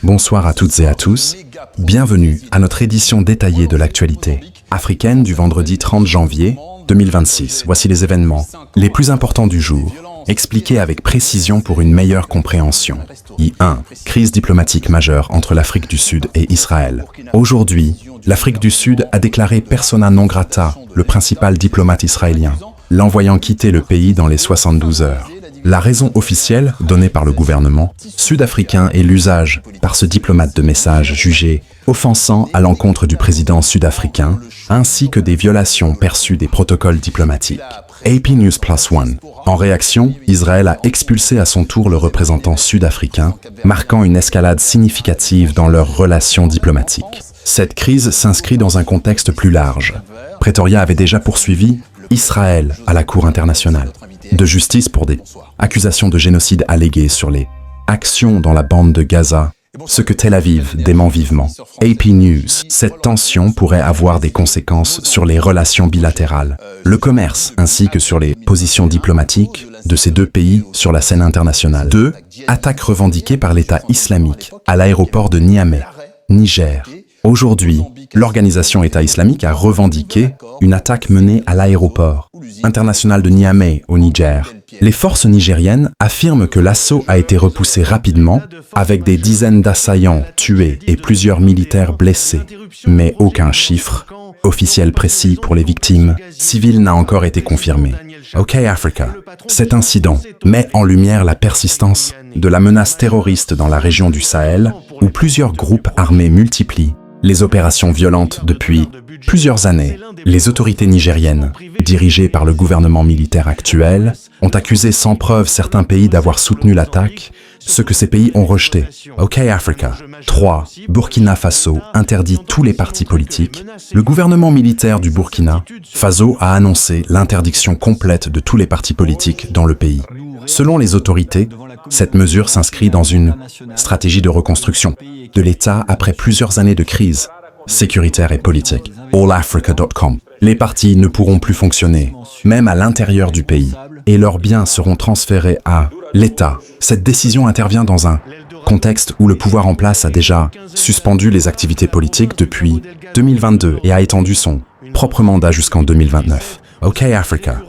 Bonsoir à toutes et à tous. Bienvenue à notre édition détaillée de l'actualité africaine du vendredi 30 janvier 2026. Voici les événements les plus importants du jour, expliqués avec précision pour une meilleure compréhension. I1. Crise diplomatique majeure entre l'Afrique du Sud et Israël. Aujourd'hui, l'Afrique du Sud a déclaré persona non grata le principal diplomate israélien, l'envoyant quitter le pays dans les 72 heures. La raison officielle donnée par le gouvernement sud-africain est l'usage par ce diplomate de messages jugés offensants à l'encontre du président sud-africain, ainsi que des violations perçues des protocoles diplomatiques. AP News Plus One. En réaction, Israël a expulsé à son tour le représentant sud-africain, marquant une escalade significative dans leurs relations diplomatiques. Cette crise s'inscrit dans un contexte plus large. Pretoria avait déjà poursuivi Israël à la Cour internationale de justice pour des accusations de génocide alléguées sur les actions dans la bande de Gaza, ce que Tel Aviv dément vivement. AP News. Cette tension pourrait avoir des conséquences sur les relations bilatérales, le commerce, ainsi que sur les positions diplomatiques de ces deux pays sur la scène internationale. 2. Attaque revendiquée par l'État islamique à l'aéroport de Niamey, Niger. Aujourd'hui, l'organisation État islamique a revendiqué une attaque menée à l'aéroport international de Niamey au Niger. Les forces nigériennes affirment que l'assaut a été repoussé rapidement avec des dizaines d'assaillants tués et plusieurs militaires blessés, mais aucun chiffre officiel précis pour les victimes civiles n'a encore été confirmé. OK Africa. Cet incident met en lumière la persistance de la menace terroriste dans la région du Sahel, où plusieurs groupes armés multiplient les opérations violentes depuis plusieurs années. Les autorités nigériennes, dirigées par le gouvernement militaire actuel, ont accusé sans preuve certains pays d'avoir soutenu l'attaque, ce que ces pays ont rejeté. OK Africa. 3. Burkina Faso interdit tous les partis politiques. Le gouvernement militaire du Burkina Faso a annoncé l'interdiction complète de tous les partis politiques dans le pays. Selon les autorités, cette mesure s'inscrit dans une stratégie de reconstruction de l'État après plusieurs années de crise sécuritaire et politique. AllAfrica.com. Les partis ne pourront plus fonctionner, même à l'intérieur du pays, et leurs biens seront transférés à l'État. Cette décision intervient dans un contexte où le pouvoir en place a déjà suspendu les activités politiques depuis 2022 et a étendu son propre mandat jusqu'en 2029. OK Africa.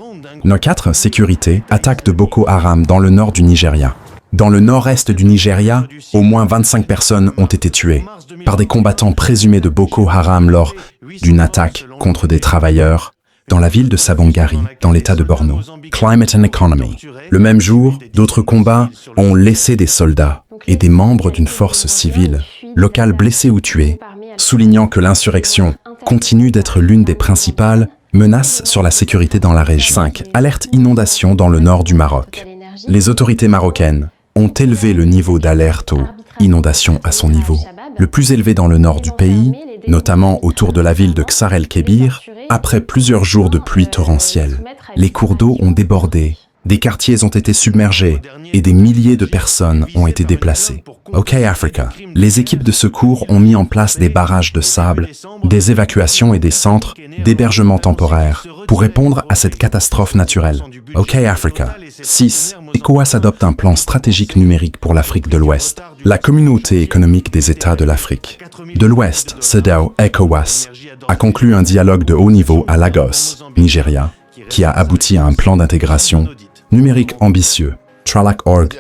No 4. Sécurité. Attaque de Boko Haram dans le nord du Nigeria. Dans le nord-est du Nigeria, au moins 25 personnes ont été tuées par des combattants présumés de Boko Haram lors d'une attaque contre des travailleurs dans la ville de Sabongari, dans l'état de Borno. Climate and Economy. Le même jour, d'autres combats ont laissé des soldats et des membres d'une force civile locale blessés ou tués, soulignant que l'insurrection continue d'être l'une des principales menaces sur la sécurité dans la région. 5. Alerte inondation dans le nord du Maroc. Les autorités marocaines ont élevé le niveau d'alerte aux inondations à son niveau le plus élevé dans le nord du pays, notamment autour de la ville de Ksar el-Kébir, après plusieurs jours de pluie torrentielle. Les cours d'eau ont débordé, des quartiers ont été submergés et des milliers de personnes ont été déplacées. OK Africa. Les équipes de secours ont mis en place des barrages de sable, des évacuations et des centres d'hébergement temporaire pour répondre à cette catastrophe naturelle. OK Africa. 6. ECOWAS adopte un plan stratégique numérique pour l'Afrique de l'Ouest. La communauté économique des États de l'Afrique de l'Ouest, CEDEAO ECOWAS, a conclu un dialogue de haut niveau à Lagos, Nigeria, qui a abouti à un plan d'intégration numérique ambitieux. Tralac.org.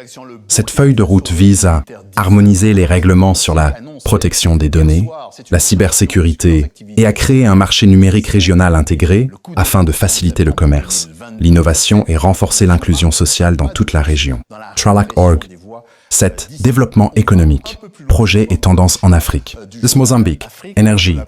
Cette feuille de route vise à harmoniser les règlements sur la protection des données, la cybersécurité et à créer un marché numérique régional intégré afin de faciliter le commerce, l'innovation et renforcer l'inclusion sociale dans toute la région. Tralac.org. 7. Développement économique. Projet et tendance en Afrique. This Mozambique. Énergie.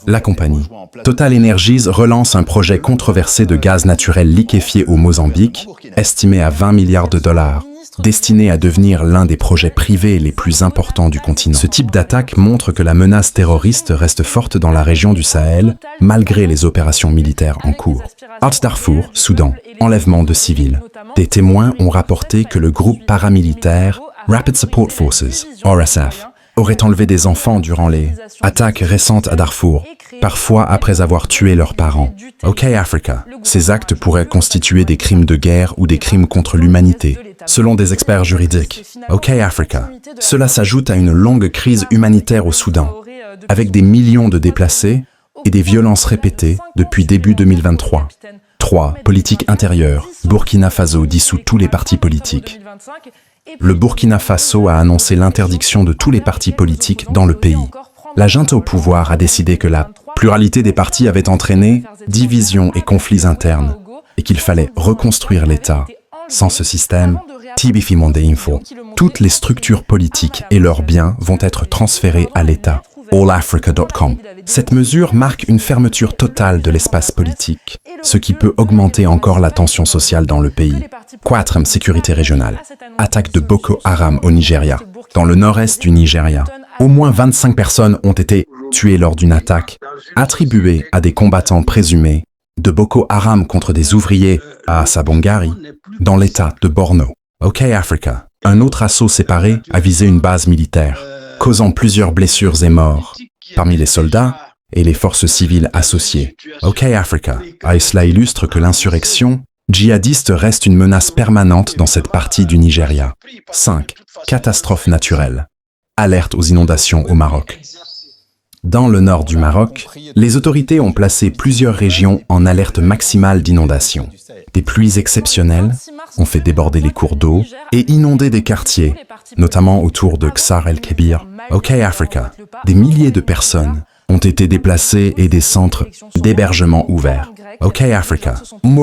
La compagnie Total Energies relance un projet controversé de gaz naturel liquéfié au Mozambique, estimé à 20 milliards de dollars, destiné à devenir l'un des projets privés les plus importants du continent. Ce type d'attaque montre que la menace terroriste reste forte dans la région du Sahel, malgré les opérations militaires en cours. Art Darfour, Soudan. Enlèvement de civils. Des témoins ont rapporté que le groupe paramilitaire Rapid Support Forces, RSF, aurait enlevé des enfants durant les attaques récentes à Darfour, parfois après avoir tué leurs parents. OK Africa. Ces actes pourraient constituer des crimes de guerre ou des crimes contre l'humanité, selon des experts juridiques. OK Africa. Cela s'ajoute à une longue crise humanitaire au Soudan, avec des millions de déplacés et des violences répétées depuis début 2023. 3. Politique intérieure. Burkina Faso dissout tous les partis politiques. Le Burkina Faso a annoncé l'interdiction de tous les partis politiques dans le pays. La junte au pouvoir a décidé que la pluralité des partis avait entraîné divisions et conflits internes et qu'il fallait reconstruire l'État. Sans ce système, TBF Monde Info, toutes les structures politiques et leurs biens vont être transférés à l'État. allafrica.com. Cette mesure marque une fermeture totale de l'espace politique, ce qui peut augmenter encore la tension sociale dans le pays. 4. Sécurité régionale. Attaque de Boko Haram au Nigeria. Dans le nord-est du Nigeria, au moins 25 personnes ont été tuées lors d'une attaque attribuée à des combattants présumés de Boko Haram contre des ouvriers à Sabongari, dans l'état de Borno. OK Africa. Un autre assaut séparé a visé une base militaire, causant plusieurs blessures et morts parmi les soldats et les forces civiles associées. OK Africa. Cela illustre que l'insurrection djihadiste reste une menace permanente dans cette partie du Nigeria. 5. Catastrophe naturelle. Alerte aux inondations au Maroc. Dans le nord du Maroc, les autorités ont placé plusieurs régions en alerte maximale d'inondation. Des pluies exceptionnelles ont fait déborder les cours d'eau et inonder des quartiers, notamment autour de Ksar el-Kébir. OK Africa. Des milliers de personnes ont été déplacées et des centres d'hébergement ouverts. OK Africa.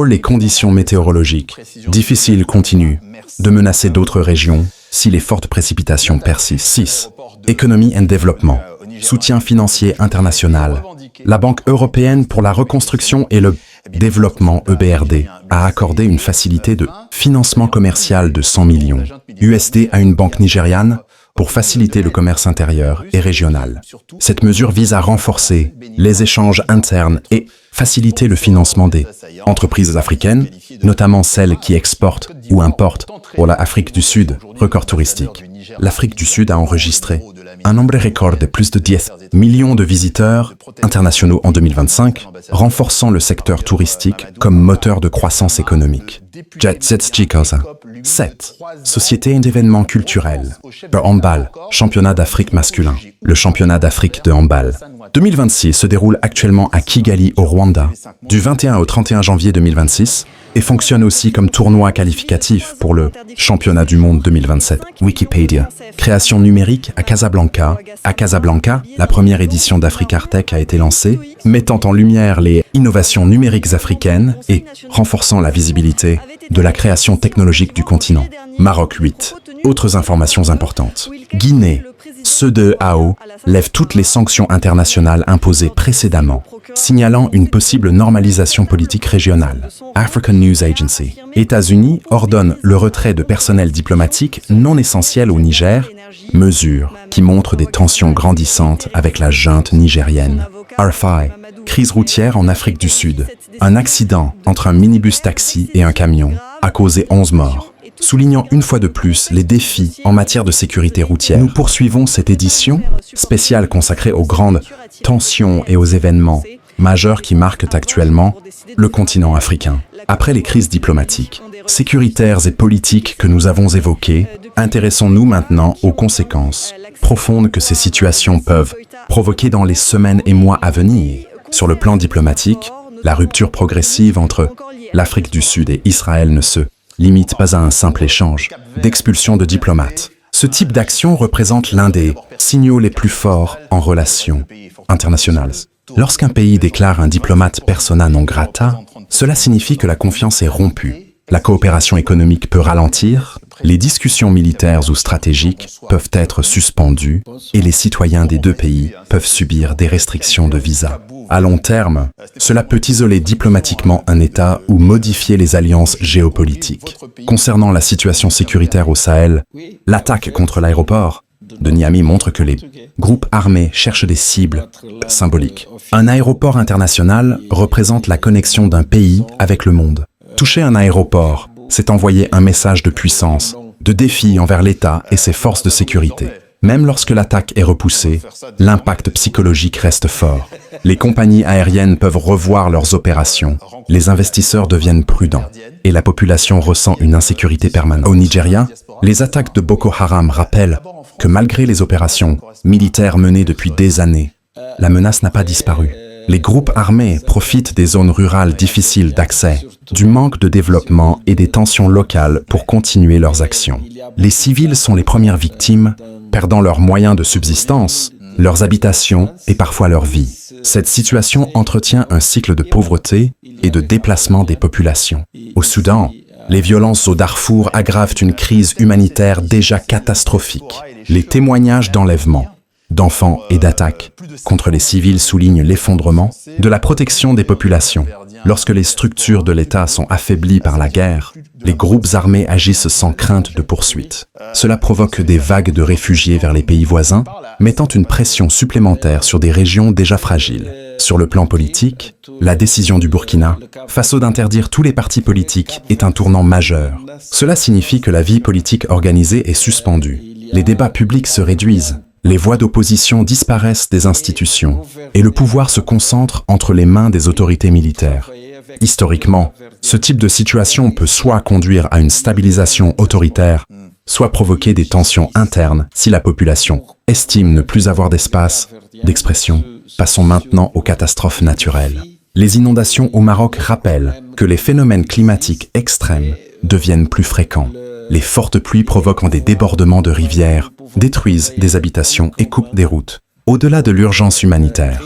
Les conditions météorologiques difficiles continuent de menacer d'autres régions si les fortes précipitations persistent. 6. Économie et développement. Soutien financier international. La Banque européenne pour la reconstruction et le développement EBRD a accordé une facilité de financement commercial de 100 millions USD à une banque nigériane pour faciliter le commerce intérieur et régional. Cette mesure vise à renforcer les échanges internes et faciliter le financement des entreprises africaines, notamment celles qui exportent ou importent pour l'Afrique du Sud. Record touristique. L'Afrique du Sud a enregistré un nombre record de plus de 10 millions de visiteurs internationaux en 2025, renforçant le secteur touristique comme moteur de croissance économique. Jet Sets Chikosa. 7. Société d'événements culturels. Le handball, championnat d'Afrique masculin. Le championnat d'Afrique de handball 2026 se déroule actuellement à Kigali au Rwanda, du 21 au 31 janvier 2026, et fonctionne aussi comme tournoi qualificatif pour le championnat du monde 2027. Wikipédia. Création numérique à Casablanca. À Casablanca, la première édition d'AfricaRtech a été lancée, mettant en lumière les innovations numériques africaines et renforçant la visibilité de la création technologique du continent. Maroc 8. Autres informations importantes. Guinée. CEDEAO lève toutes les sanctions internationales imposées précédemment, signalant une possible normalisation politique régionale. African News Agency. États-Unis ordonnent le retrait de personnel diplomatique non essentiel au Niger, mesure qui montre des tensions grandissantes avec la junte nigérienne. RFI. Crise routière en Afrique du Sud. Un accident entre un minibus taxi et un camion a causé 11 morts. Soulignant une fois de plus les défis en matière de sécurité routière. Nous poursuivons cette édition spéciale consacrée aux grandes tensions et aux événements majeurs qui marquent actuellement le continent africain. Après les crises diplomatiques, sécuritaires et politiques que nous avons évoquées, intéressons-nous maintenant aux conséquences profondes que ces situations peuvent provoquer dans les semaines et mois à venir. Sur le plan diplomatique, la rupture progressive entre l'Afrique du Sud et Israël ne se limite pas à un simple échange d'expulsion de diplomates. Ce type d'action représente l'un des signaux les plus forts en relations internationales. Lorsqu'un pays déclare un diplomate persona non grata, cela signifie que la confiance est rompue. La coopération économique peut ralentir, les discussions militaires ou stratégiques peuvent être suspendues et les citoyens des deux pays peuvent subir des restrictions de visa. À long terme, cela peut isoler diplomatiquement un État ou modifier les alliances géopolitiques. Concernant la situation sécuritaire au Sahel, l'attaque contre l'aéroport de Niamey montre que les groupes armés cherchent des cibles symboliques. Un aéroport international représente la connexion d'un pays avec le monde. Toucher un aéroport, c'est envoyer un message de puissance, de défi envers l'État et ses forces de sécurité. Même lorsque l'attaque est repoussée, l'impact psychologique reste fort. Les compagnies aériennes peuvent revoir leurs opérations, les investisseurs deviennent prudents et la population ressent une insécurité permanente. Au Nigeria, les attaques de Boko Haram rappellent que malgré les opérations militaires menées depuis des années, la menace n'a pas disparu. Les groupes armés profitent des zones rurales difficiles d'accès, du manque de développement et des tensions locales pour continuer leurs actions. Les civils sont les premières victimes, perdant leurs moyens de subsistance, leurs habitations et parfois leur vie. Cette situation entretient un cycle de pauvreté et de déplacement des populations. Au Soudan, les violences au Darfour aggravent une crise humanitaire déjà catastrophique. Les témoignages d'enlèvements, d'enfants et d'attaques contre les civils soulignent l'effondrement de la protection des populations. Lorsque les structures de l'État sont affaiblies par la guerre, les groupes armés agissent sans crainte de poursuite. Cela provoque des vagues de réfugiés vers les pays voisins, mettant une pression supplémentaire sur des régions déjà fragiles. Sur le plan politique, la décision du Burkina Faso d'interdire tous les partis politiques est un tournant majeur. Cela signifie que la vie politique organisée est suspendue. Les débats publics se réduisent. Les voix d'opposition disparaissent des institutions et le pouvoir se concentre entre les mains des autorités militaires. Historiquement, ce type de situation peut soit conduire à une stabilisation autoritaire, soit provoquer des tensions internes si la population estime ne plus avoir d'espace d'expression. Passons maintenant aux catastrophes naturelles. Les inondations au Maroc rappellent que les phénomènes climatiques extrêmes deviennent plus fréquents. Les fortes pluies provoquant des débordements de rivières, détruisent des habitations et coupent des routes. Au-delà de l'urgence humanitaire,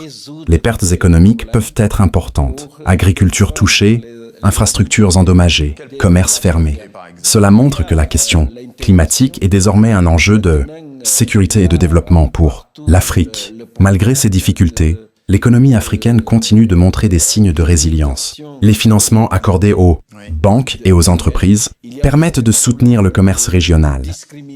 les pertes économiques peuvent être importantes. Agriculture touchée, infrastructures endommagées, commerces fermés. Cela montre que la question climatique est désormais un enjeu de sécurité et de développement pour l'Afrique. Malgré ces difficultés, l'économie africaine continue de montrer des signes de résilience. Les financements accordés aux banques et aux entreprises permettent de soutenir le commerce régional.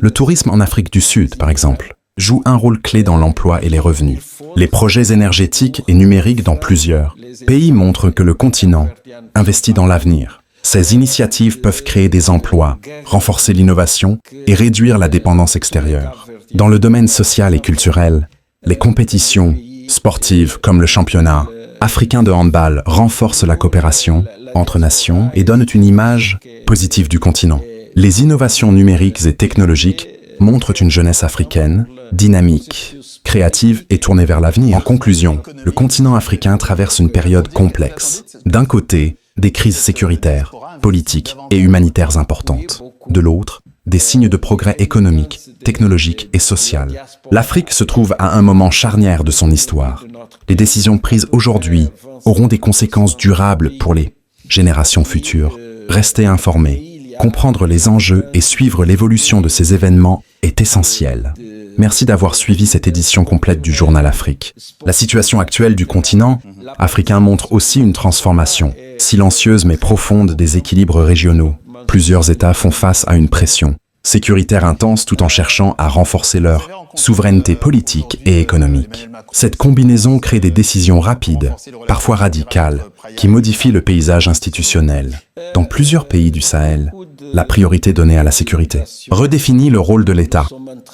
Le tourisme en Afrique du Sud, par exemple, joue un rôle clé dans l'emploi et les revenus. Les projets énergétiques et numériques dans plusieurs pays montrent que le continent investit dans l'avenir. Ces initiatives peuvent créer des emplois, renforcer l'innovation et réduire la dépendance extérieure. Dans le domaine social et culturel, les compétitions sportives comme le championnat africain de handball renforcent la coopération entre nations et donnent une image positive du continent. Les innovations numériques et technologiques montrent une jeunesse africaine dynamique, créative et tournée vers l'avenir. En conclusion, le continent africain traverse une période complexe. D'un côté, des crises sécuritaires, politiques et humanitaires importantes. De l'autre, des signes de progrès économique, technologique et social. L'Afrique se trouve à un moment charnière de son histoire. Les décisions prises aujourd'hui auront des conséquences durables pour les générations futures. Rester informé, comprendre les enjeux et suivre l'évolution de ces événements est essentiel. Merci d'avoir suivi cette édition complète du Journal Afrique. La situation actuelle du continent africain montre aussi une transformation, silencieuse mais profonde des équilibres régionaux. Plusieurs États font face à une pression sécuritaire intense tout en cherchant à renforcer leur souveraineté politique et économique. Cette combinaison crée des décisions rapides, parfois radicales, qui modifient le paysage institutionnel. Dans plusieurs pays du Sahel, la priorité donnée à la sécurité redéfinit le rôle de l'État.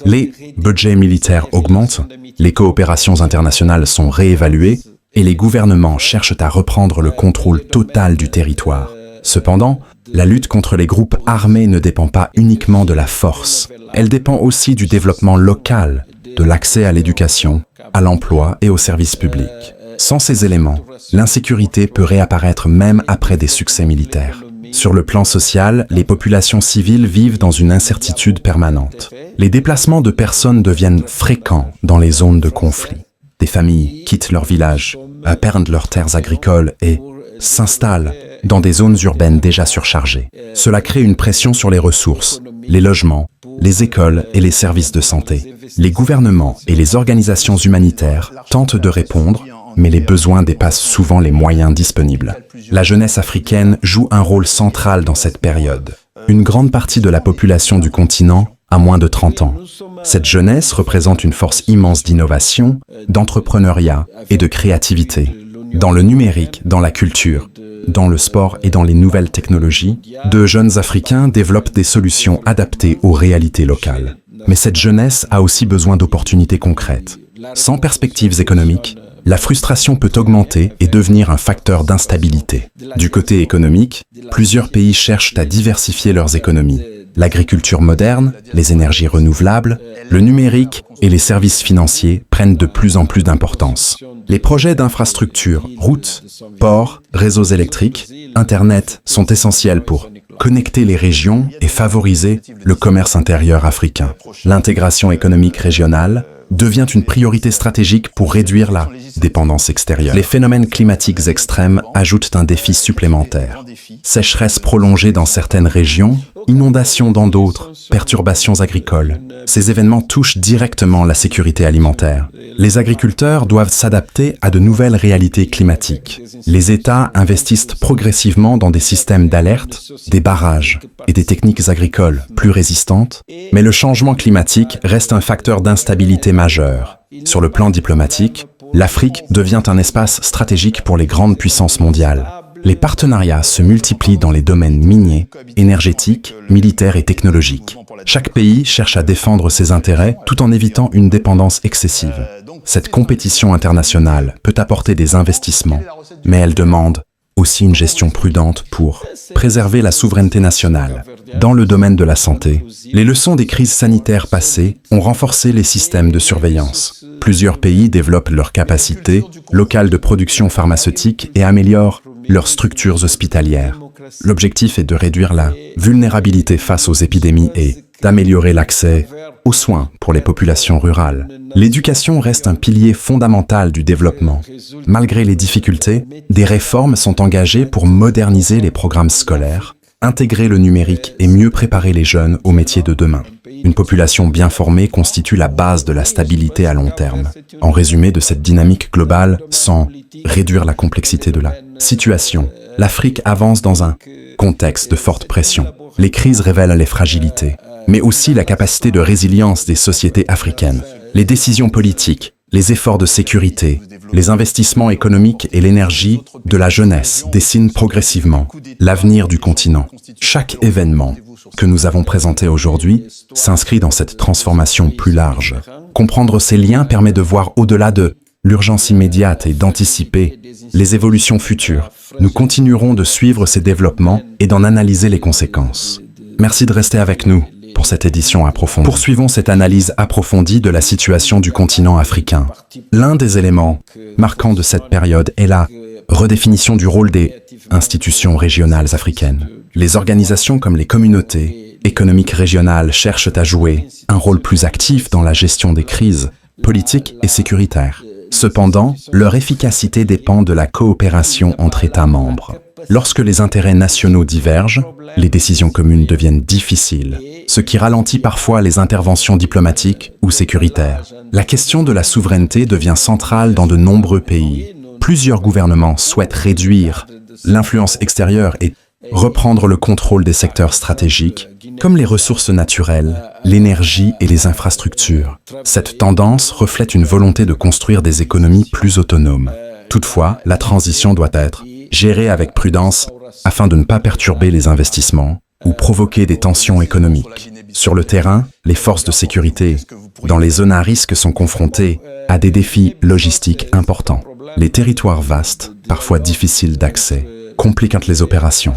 Les budgets militaires augmentent, les coopérations internationales sont réévaluées et les gouvernements cherchent à reprendre le contrôle total du territoire. Cependant, la lutte contre les groupes armés ne dépend pas uniquement de la force. Elle dépend aussi du développement local, de l'accès à l'éducation, à l'emploi et aux services publics. Sans ces éléments, l'insécurité peut réapparaître même après des succès militaires. Sur le plan social, les populations civiles vivent dans une incertitude permanente. Les déplacements de personnes deviennent fréquents dans les zones de conflit. Des familles quittent leur village, perdent leurs terres agricoles et s'installent dans des zones urbaines déjà surchargées. Cela crée une pression sur les ressources, les logements, les écoles et les services de santé. Les gouvernements et les organisations humanitaires tentent de répondre, mais les besoins dépassent souvent les moyens disponibles. La jeunesse africaine joue un rôle central dans cette période. Une grande partie de la population du continent a moins de 30 ans. Cette jeunesse représente une force immense d'innovation, d'entrepreneuriat et de créativité. Dans le numérique, dans la culture, dans le sport et dans les nouvelles technologies, de jeunes Africains développent des solutions adaptées aux réalités locales. Mais cette jeunesse a aussi besoin d'opportunités concrètes. Sans perspectives économiques, la frustration peut augmenter et devenir un facteur d'instabilité. Du côté économique, plusieurs pays cherchent à diversifier leurs économies. L'agriculture moderne, les énergies renouvelables, le numérique et les services financiers prennent de plus en plus d'importance. Les projets d'infrastructures, routes, ports, réseaux électriques, Internet sont essentiels pour connecter les régions et favoriser le commerce intérieur africain. L'intégration économique régionale devient une priorité stratégique pour réduire la dépendance extérieure. Les phénomènes climatiques extrêmes ajoutent un défi supplémentaire. Sécheresse prolongée dans certaines régions, inondations dans d'autres, perturbations agricoles. Ces événements touchent directement la sécurité alimentaire. Les agriculteurs doivent s'adapter à de nouvelles réalités climatiques. Les États investissent progressivement dans des systèmes d'alerte, des barrages et des techniques agricoles plus résistantes, mais le changement climatique reste un facteur d'instabilité majeur. Sur le plan diplomatique, l'Afrique devient un espace stratégique pour les grandes puissances mondiales. Les partenariats se multiplient dans les domaines miniers, énergétiques, militaires et technologiques. Chaque pays cherche à défendre ses intérêts tout en évitant une dépendance excessive. Cette compétition internationale peut apporter des investissements, mais elle demande aussi une gestion prudente pour préserver la souveraineté nationale. Dans le domaine de la santé, les leçons des crises sanitaires passées ont renforcé les systèmes de surveillance. Plusieurs pays développent leurs capacités locales de production pharmaceutique et améliorent leurs structures hospitalières. L'objectif est de réduire la vulnérabilité face aux épidémies et d'améliorer l'accès aux soins pour les populations rurales. L'éducation reste un pilier fondamental du développement. Malgré les difficultés, des réformes sont engagées pour moderniser les programmes scolaires, intégrer le numérique et mieux préparer les jeunes aux métiers de demain. Une population bien formée constitue la base de la stabilité à long terme. En résumé de cette dynamique globale, sans réduire la complexité de la situation, l'Afrique avance dans un contexte de forte pression. Les crises révèlent les fragilités, mais aussi la capacité de résilience des sociétés africaines. Les décisions politiques, les efforts de sécurité, les investissements économiques et l'énergie de la jeunesse dessinent progressivement l'avenir du continent. Chaque événement que nous avons présenté aujourd'hui s'inscrit dans cette transformation plus large. Comprendre ces liens permet de voir au-delà de l'urgence immédiate et d'anticiper les évolutions futures. Nous continuerons de suivre ces développements et d'en analyser les conséquences. Merci de rester avec nous pour cette édition approfondie. Poursuivons cette analyse approfondie de la situation du continent africain. L'un des éléments marquants de cette période est la redéfinition du rôle des institutions régionales africaines. Les organisations comme les communautés économiques régionales cherchent à jouer un rôle plus actif dans la gestion des crises politiques et sécuritaires. Cependant, leur efficacité dépend de la coopération entre États membres. Lorsque les intérêts nationaux divergent, les décisions communes deviennent difficiles, ce qui ralentit parfois les interventions diplomatiques ou sécuritaires. La question de la souveraineté devient centrale dans de nombreux pays. Plusieurs gouvernements souhaitent réduire l'influence extérieure et reprendre le contrôle des secteurs stratégiques, comme les ressources naturelles, l'énergie et les infrastructures. Cette tendance reflète une volonté de construire des économies plus autonomes. Toutefois, la transition doit être gérée avec prudence afin de ne pas perturber les investissements ou provoquer des tensions économiques. Sur le terrain, les forces de sécurité dans les zones à risque sont confrontées à des défis logistiques importants. Les territoires vastes, parfois difficiles d'accès, compliquent les opérations.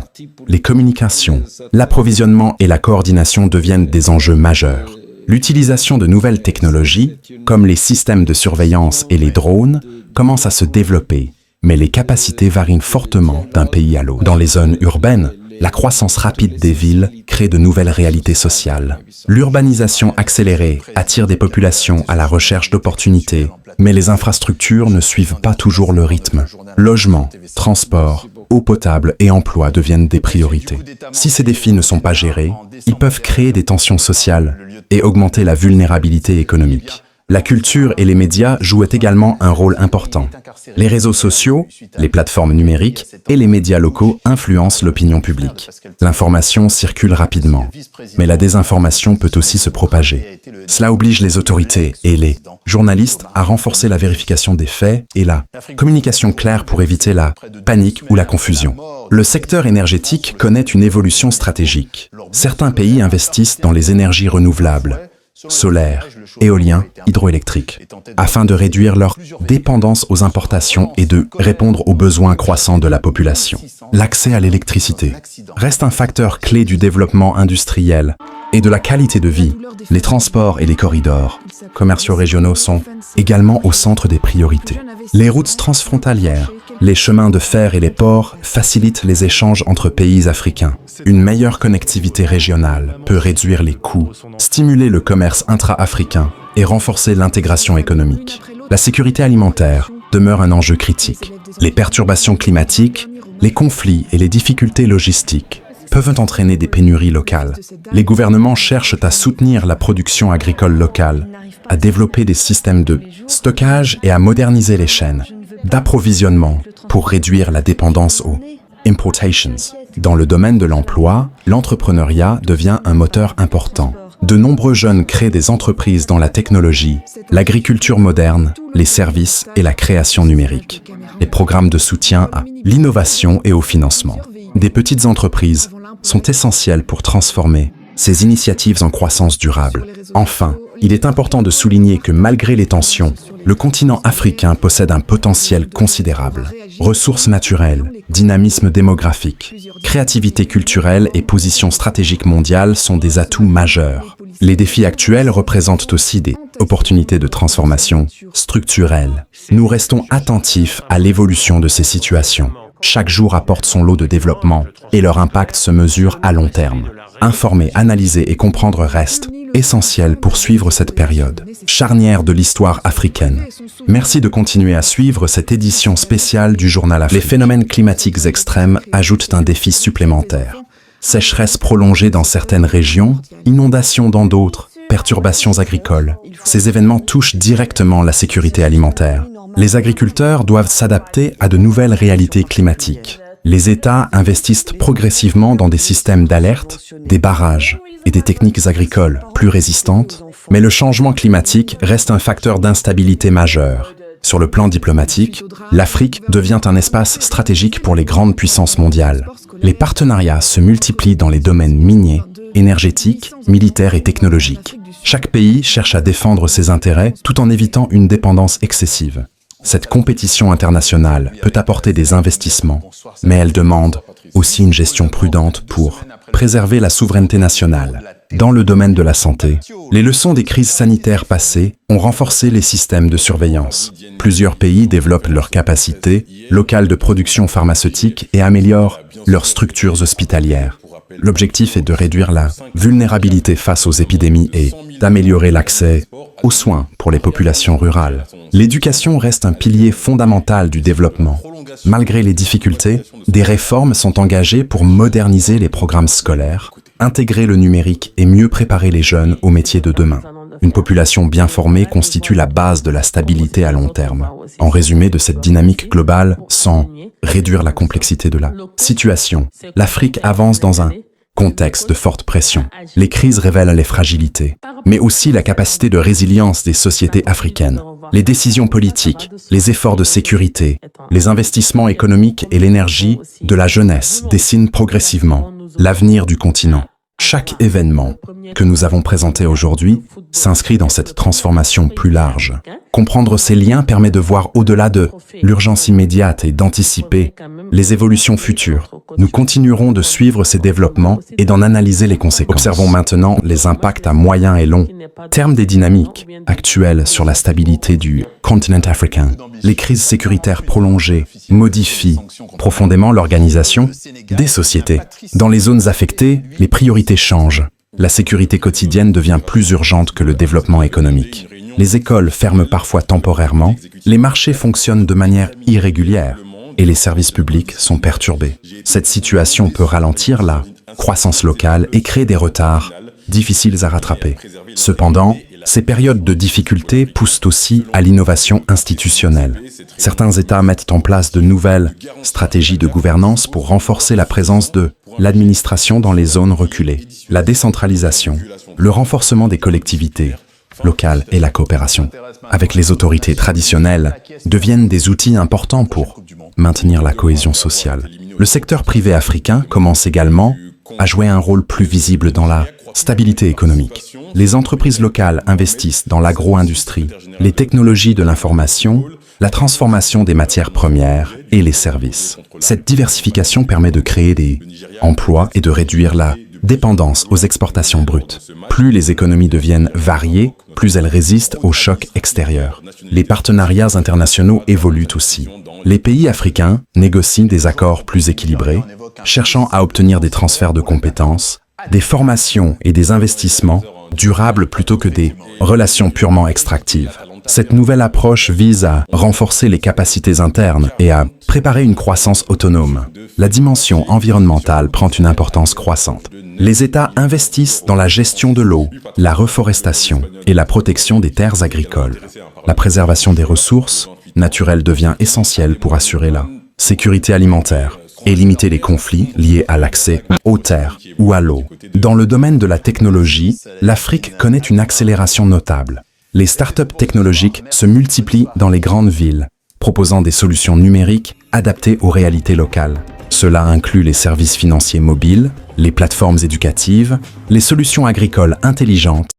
Les communications, l'approvisionnement et la coordination deviennent des enjeux majeurs. L'utilisation de nouvelles technologies, comme les systèmes de surveillance et les drones, commence à se développer, mais les capacités varient fortement d'un pays à l'autre. Dans les zones urbaines, la croissance rapide des villes crée de nouvelles réalités sociales. L'urbanisation accélérée attire des populations à la recherche d'opportunités, mais les infrastructures ne suivent pas toujours le rythme. Logement, transport, eau potable et emploi deviennent des priorités. Si ces défis ne sont pas gérés, ils peuvent créer des tensions sociales et augmenter la vulnérabilité économique. La culture et les médias jouent également un rôle important. Les réseaux sociaux, les plateformes numériques et les médias locaux influencent l'opinion publique. L'information circule rapidement, mais la désinformation peut aussi se propager. Cela oblige les autorités et les journalistes à renforcer la vérification des faits et la communication claire pour éviter la panique ou la confusion. Le secteur énergétique connaît une évolution stratégique. Certains pays investissent dans les énergies renouvelables, solaire, éolien, hydroélectrique, afin de réduire leur dépendance aux importations et de répondre aux besoins croissants de la population. L'accès à l'électricité reste un facteur clé du développement industriel et de la qualité de vie. Les transports et les corridors commerciaux régionaux sont également au centre des priorités. Les routes transfrontalières, les chemins de fer et les ports facilitent les échanges entre pays africains. Une meilleure connectivité régionale peut réduire les coûts, stimuler le commerce intra-africain et renforcer l'intégration économique. La sécurité alimentaire demeure un enjeu critique. Les perturbations climatiques, les conflits et les difficultés logistiques peuvent entraîner des pénuries locales. Les gouvernements cherchent à soutenir la production agricole locale, à développer des systèmes de stockage et à moderniser les chaînes d'approvisionnement pour réduire la dépendance aux importations. Dans le domaine de l'emploi, l'entrepreneuriat devient un moteur important. De nombreux jeunes créent des entreprises dans la technologie, l'agriculture moderne, les services et la création numérique. Les programmes de soutien à l'innovation et au financement des petites entreprises sont essentiels pour transformer ces initiatives en croissance durable. Enfin, il est important de souligner que malgré les tensions, le continent africain possède un potentiel considérable. Ressources naturelles, dynamisme démographique, créativité culturelle et position stratégique mondiale sont des atouts majeurs. Les défis actuels représentent aussi des opportunités de transformation structurelle. Nous restons attentifs à l'évolution de ces situations. Chaque jour apporte son lot de développement et leur impact se mesure à long terme. Informer, analyser et comprendre reste essentiel pour suivre cette période charnière de l'histoire africaine. Merci de continuer à suivre cette édition spéciale du journal Afrique. Les phénomènes climatiques extrêmes ajoutent un défi supplémentaire. Sécheresse prolongée dans certaines régions, inondations dans d'autres, perturbations agricoles. Ces événements touchent directement la sécurité alimentaire. Les agriculteurs doivent s'adapter à de nouvelles réalités climatiques. Les États investissent progressivement dans des systèmes d'alerte, des barrages et des techniques agricoles plus résistantes, mais le changement climatique reste un facteur d'instabilité majeur. Sur le plan diplomatique, l'Afrique devient un espace stratégique pour les grandes puissances mondiales. Les partenariats se multiplient dans les domaines miniers, énergétiques, militaires et technologiques. Chaque pays cherche à défendre ses intérêts tout en évitant une dépendance excessive. Cette compétition internationale peut apporter des investissements, mais elle demande aussi une gestion prudente pour préserver la souveraineté nationale. Dans le domaine de la santé, les leçons des crises sanitaires passées ont renforcé les systèmes de surveillance. Plusieurs pays développent leurs capacités locales de production pharmaceutique et améliorent leurs structures hospitalières. L'objectif est de réduire la vulnérabilité face aux épidémies et d'améliorer l'accès aux soins pour les populations rurales. L'éducation reste un pilier fondamental du développement. Malgré les difficultés, des réformes sont engagées pour moderniser les programmes scolaires, intégrer le numérique et mieux préparer les jeunes aux métiers de demain. Une population bien formée constitue la base de la stabilité à long terme. En résumé de cette dynamique globale, sans réduire la complexité de la situation, l'Afrique avance dans un contexte de forte pression. Les crises révèlent les fragilités, mais aussi la capacité de résilience des sociétés africaines. Les décisions politiques, les efforts de sécurité, les investissements économiques et l'énergie de la jeunesse dessinent progressivement l'avenir du continent. Chaque événement que nous avons présenté aujourd'hui s'inscrit dans cette transformation plus large. Comprendre ces liens permet de voir au-delà de l'urgence immédiate et d'anticiper les évolutions futures. Nous continuerons de suivre ces développements et d'en analyser les conséquences. Observons maintenant les impacts à moyen et long terme des dynamiques actuelles sur la stabilité du continent africain. Les crises sécuritaires prolongées modifient profondément l'organisation des sociétés. Dans les zones affectées, les priorités changent. La sécurité quotidienne devient plus urgente que le développement économique. Les écoles ferment parfois temporairement, les marchés fonctionnent de manière irrégulière et les services publics sont perturbés. Cette situation peut ralentir la croissance locale et créer des retards difficiles à rattraper. Cependant, ces périodes de difficulté poussent aussi à l'innovation institutionnelle. Certains États mettent en place de nouvelles stratégies de gouvernance pour renforcer la présence de l'administration dans les zones reculées. La décentralisation, le renforcement des collectivités locales et la coopération avec les autorités traditionnelles deviennent des outils importants pour maintenir la cohésion sociale. Le secteur privé africain commence également à jouer un rôle plus visible dans la stabilité économique. Les entreprises locales investissent dans l'agro-industrie, les technologies de l'information, la transformation des matières premières et les services. Cette diversification permet de créer des emplois et de réduire la dépendance aux exportations brutes. Plus les économies deviennent variées, plus elles résistent aux chocs extérieurs. Les partenariats internationaux évoluent aussi. Les pays africains négocient des accords plus équilibrés, cherchant à obtenir des transferts de compétences, des formations et des investissements durables plutôt que des relations purement extractives. Cette nouvelle approche vise à renforcer les capacités internes et à préparer une croissance autonome. La dimension environnementale prend une importance croissante. Les États investissent dans la gestion de l'eau, la reforestation et la protection des terres agricoles. La préservation des ressources naturelles devient essentielle pour assurer la sécurité alimentaire et limiter les conflits liés à l'accès aux terres ou à l'eau. Dans le domaine de la technologie, l'Afrique connaît une accélération notable. Les startups technologiques se multiplient dans les grandes villes, proposant des solutions numériques adaptées aux réalités locales. Cela inclut les services financiers mobiles, les plateformes éducatives, les solutions agricoles intelligentes